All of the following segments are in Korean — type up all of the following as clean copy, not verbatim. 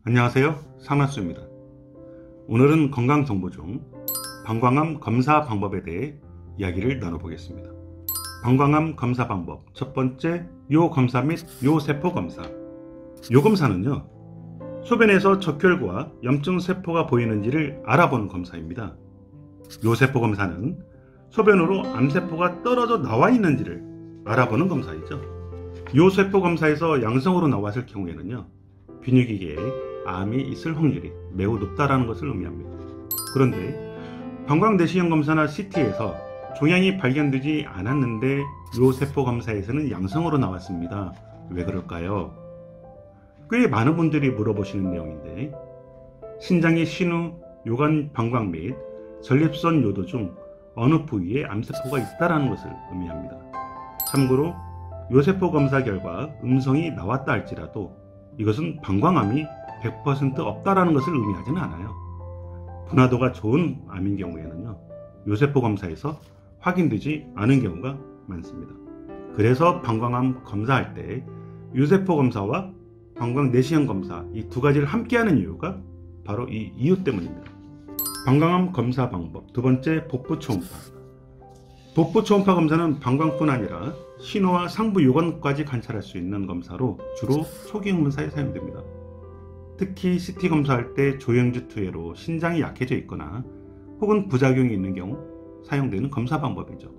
안녕하세요, 상나수입니다. 오늘은 건강정보 중 방광암 검사 방법에 대해 이야기를 나눠보겠습니다. 방광암 검사 방법 첫 번째, 요검사 및 요세포검사. 요검사는요, 소변에서 적혈구와 염증세포가 보이는지를 알아보는 검사입니다. 요세포검사는 소변으로 암세포가 떨어져 나와 있는지를 알아보는 검사이죠. 요세포검사에서 양성으로 나왔을 경우에는요, 비뇨기계에 암이 있을 확률이 매우 높다는 것을 의미합니다. 그런데 방광내시경 검사나 CT에서 종양이 발견되지 않았는데 요세포 검사에서는 양성으로 나왔습니다. 왜 그럴까요? 꽤 많은 분들이 물어보시는 내용인데, 신장의 신우, 요관 방광 및 전립선 요도 중 어느 부위에 암세포가 있다는 것을 의미합니다. 참고로 요세포 검사 결과 음성이 나왔다 할지라도 이것은 방광암이 100% 없다라는 것을 의미하지는 않아요. 분화도가 좋은 암인 경우에는요, 요세포 검사에서 확인되지 않은 경우가 많습니다. 그래서 방광암 검사할 때 요세포 검사와 방광내시경 검사, 이 두 가지를 함께 하는 이유가 바로 이 이유 때문입니다. 방광암 검사 방법 두 번째, 복부 초음파. 복부 초음파 검사는 방광뿐 아니라 신호와 상부 요관까지 관찰할 수 있는 검사로 주로 소경 검사에 사용됩니다. 특히 CT 검사할 때 조영주 투여로 신장이 약해져 있거나 혹은 부작용이 있는 경우 사용되는 검사 방법이죠.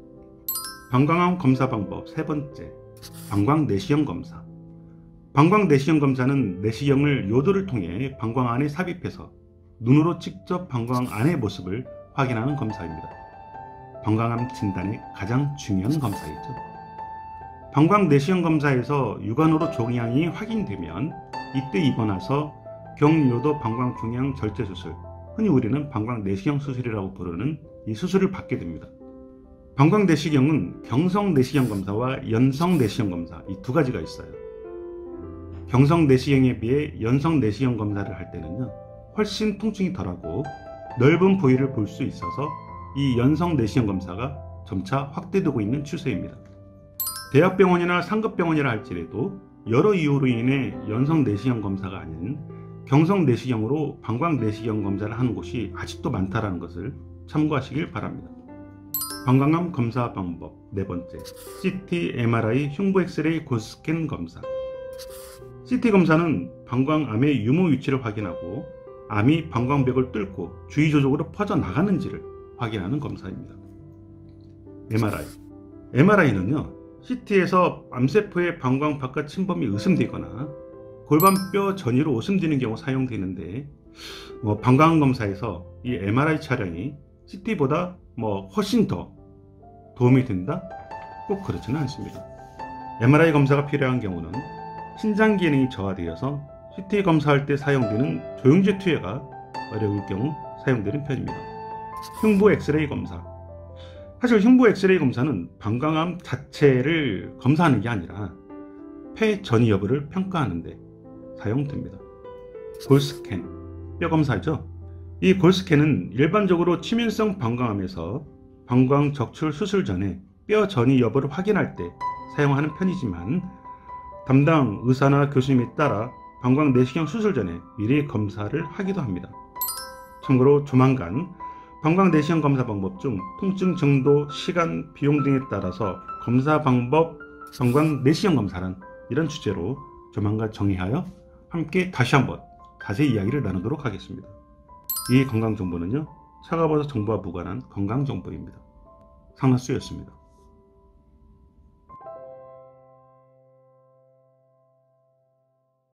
방광암 검사 방법 세 번째, 방광내시경 검사. 방광내시경 검사는 내시경을 요도를 통해 방광 안에 삽입해서 눈으로 직접 방광 안의 모습을 확인하는 검사입니다. 방광암 진단의 가장 중요한 검사이죠. 방광내시경 검사에서 육안으로 종양이 확인되면 이때 입원해서 경요도 방광종양 절제수술, 흔히 우리는 방광내시경 수술이라고 부르는 이 수술을 받게 됩니다. 방광내시경은 경성내시경 검사와 연성내시경 검사, 이 두 가지가 있어요. 경성내시경에 비해 연성내시경 검사를 할 때는요, 훨씬 통증이 덜하고 넓은 부위를 볼 수 있어서 이 연성내시경 검사가 점차 확대되고 있는 추세입니다. 대학병원이나 상급병원이라 할지라도 여러 이유로 인해 연성내시경 검사가 아닌 경성내시경으로 방광내시경 검사를 하는 곳이 아직도 많다는 것을 참고하시길 바랍니다. 방광암 검사 방법 네 번째, CT, MRI, 흉부 엑스레이, 골스캔 검사. CT 검사는 방광암의 유무 위치를 확인하고 암이 방광벽을 뚫고 주위조직으로 퍼져나가는지를 확인하는 검사입니다. MRI는요, CT에서 암세포의 방광 바깥 침범이 의심되거나 골반뼈 전이로 오심되는 경우 사용되는데, 방광암 검사에서 이 MRI 촬영이 CT보다 훨씬 더 도움이 된다? 꼭 그렇지는 않습니다. MRI 검사가 필요한 경우는 신장 기능이 저하되어서 CT 검사할 때 사용되는 조영제 투여가 어려울 경우 사용되는 편입니다. 흉부 엑스레이 검사. 사실 흉부 엑스레이 검사는 방광암 자체를 검사하는 게 아니라 폐 전이 여부를 평가하는 데 사용됩니다. 골스캔, 뼈 검사죠. 이 골스캔은 일반적으로 치명성 방광암에서 방광 적출 수술 전에 뼈 전이 여부를 확인할 때 사용하는 편이지만, 담당 의사나 교수님에 따라 방광내시경 수술 전에 미리 검사를 하기도 합니다. 참고로 조만간 방광내시경 검사 방법 중 통증 정도, 시간, 비용 등에 따라서 검사 방법, 방광내시경 검사란 이런 주제로 조만간 정의하여 함께 다시 한번 자세히 이야기를 나누도록 하겠습니다. 이 건강정보는요, 차가버섯 정보와 무관한 건강정보입니다. 상나수였습니다.